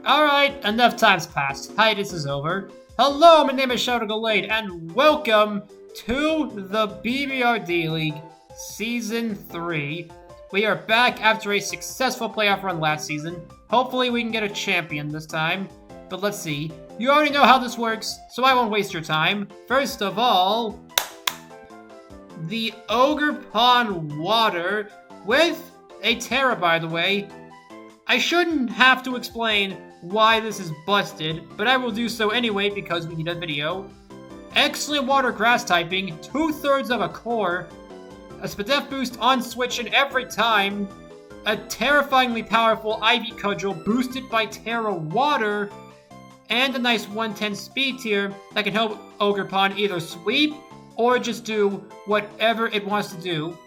Alright, enough time's passed. Hiatus is over. Hello, my name is Gallade, and welcome to the BBR-D League Season 3. We are back after a successful playoff run last season. Hopefully we can get a champion this time. But let's see. You already know how this works, so I won't waste your time. First of all, the Ogerpon water with a Pterin, by the way. I shouldn't have to explain why this is busted, but I will do so anyway because we need a video. Excellent water grass typing, 2/3 of a core, a SPDF boost on switch and every time, a terrifyingly powerful Ivy Cudgel boosted by Terra Water, and a nice 110 speed tier that can help Ogerpon either sweep or just do whatever it wants to do.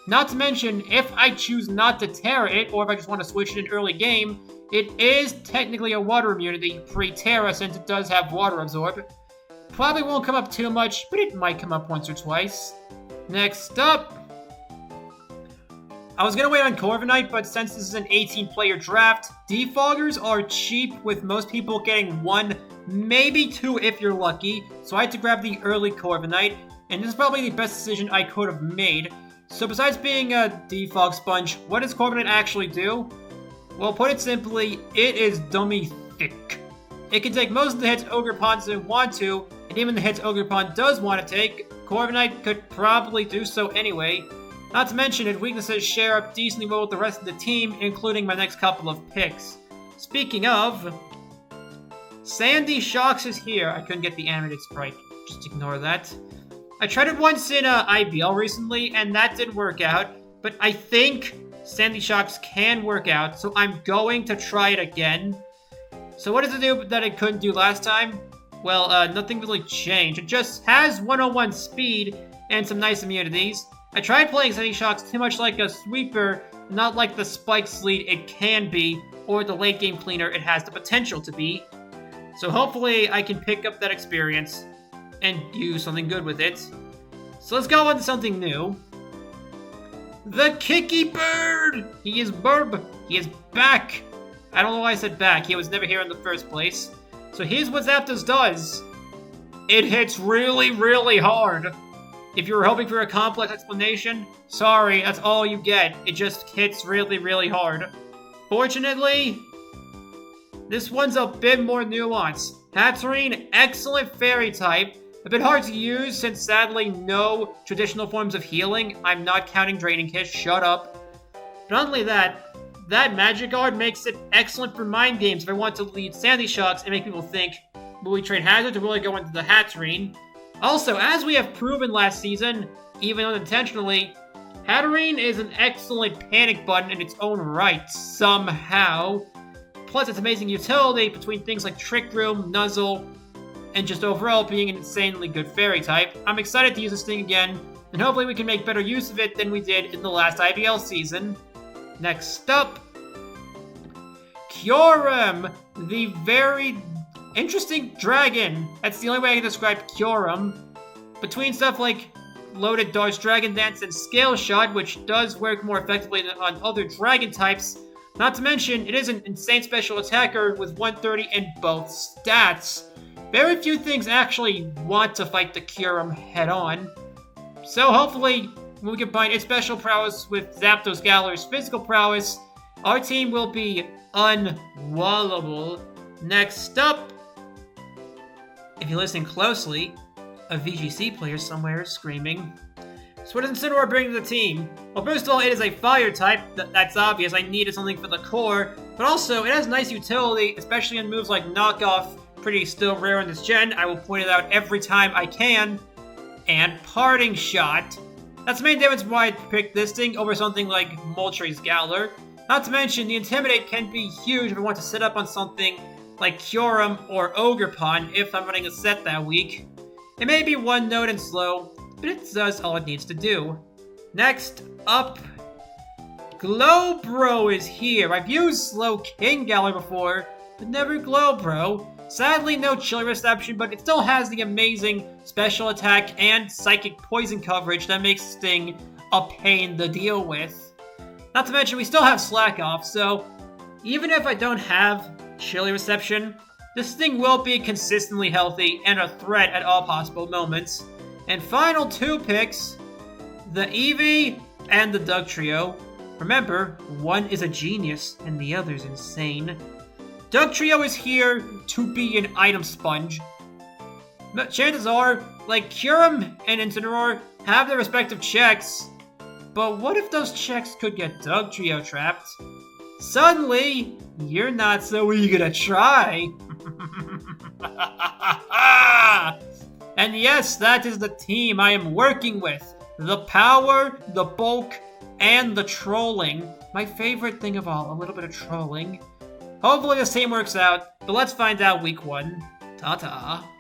Not to mention, if I choose not to Terra it, or if I just want to switch it in early game, it is technically a water immunity pre-Terra since it does have water absorb. Probably won't come up too much, but it might come up once or twice. Next up, I was gonna wait on Corvite, but since this is an 18-player draft, defoggers are cheap with most people getting 1, maybe 2 if you're lucky, so I had to grab the early Corvite, and this is probably the best decision I could have made. So besides being a defog sponge, what does Corvite actually do? Well, put it simply, it is dummy thick. It can take most of the hits Ogerpon doesn't want to, and even the hits Ogerpon does want to take, Corvite could probably do so anyway. Not to mention, its weaknesses share up decently well with the rest of the team, including my next couple of picks. Speaking of, Sandy Shocks is here. I couldn't get the animated sprite. Just ignore that. I tried it once in IBL recently, and that didn't work out. But I think Sandy Shocks can work out, so I'm going to try it again. So what does it do that it couldn't do last time? Well, nothing really changed. It just has 101 speed and some nice immunities. I tried playing Sandy Shocks too much like a sweeper, not like the spike sleet it can be, or the late game cleaner it has the potential to be. So hopefully I can pick up that experience and do something good with it. So let's go on to something new. The Kicky Bird! He is Burb! He is back! I don't know why I said back, he was never here in the first place. So here's what Zapus does. It hits really, really hard. If you were hoping for a complex explanation, sorry, that's all you get. It just hits really, really hard. Fortunately, this one's a bit more nuanced. Pterin, excellent fairy type. A bit hard to use since sadly no traditional forms of healing. I'm not counting Draining Kiss, shut up. But not only that Magic Guard makes it excellent for mind games if I want to lead Sandy Shocks and make people think, will we trade Hazard or will I go into the Pterin? Also, as we have proven last season, even unintentionally, Pterin is an excellent panic button in its own right, somehow. Plus its amazing utility between things like Trick Room, Nuzzle, and just overall being an insanely good fairy type. I'm excited to use this thing again, and hopefully we can make better use of it than we did in the last IBL season. Next up, Korum, the very interesting dragon. That's the only way I can describe Korum. Between stuff like Loaded Dodge Dragon Dance and Scale Shot, which does work more effectively than on other dragon types. Not to mention, it is an insane special attacker with 130 in both stats. Very few things actually want to fight the Korum head-on. So hopefully, when we combine its special prowess with Zapdos Galar's physical prowess, our team will be unwallable. Next up, if you listen closely, a VGC player somewhere is screaming. So what does Incineroar bring to the team? Well, first of all, it is a fire type. That's obvious. I needed something for the core. But also, it has nice utility, especially in moves like Knockoff, pretty still rare in this gen. I will point it out every time I can. And Parting Shot. That's the main difference why I picked this thing over something like Moltres Galar. Not to mention, the Intimidate can be huge if I want to sit up on something like Korum or Ogerpon if I'm running a set that week. It may be one note and slow, but it does all it needs to do. Next up, Glowbro is here. I've used Slow King Galar before, but never Glowbro. Sadly, no chill reception, but it still has the amazing special attack and psychic poison coverage that makes this thing a pain to deal with. Not to mention, we still have Slack Off, so even if I don't have chilly reception. This thing will be consistently healthy and a threat at all possible moments. And final 2 picks, the Eevee and the Dugtrio. Remember, one is a genius and the other's insane. Dugtrio is here to be an item sponge. But chances are, like Korum and Incineroar have their respective checks. But what if those checks could get Dugtrio trapped? Suddenly, you're not so eager to try. And yes, that is the team I am working with. The power, the bulk, and the trolling. My favorite thing of all, a little bit of trolling. Hopefully this team works out, but let's find out week 1. Ta-ta.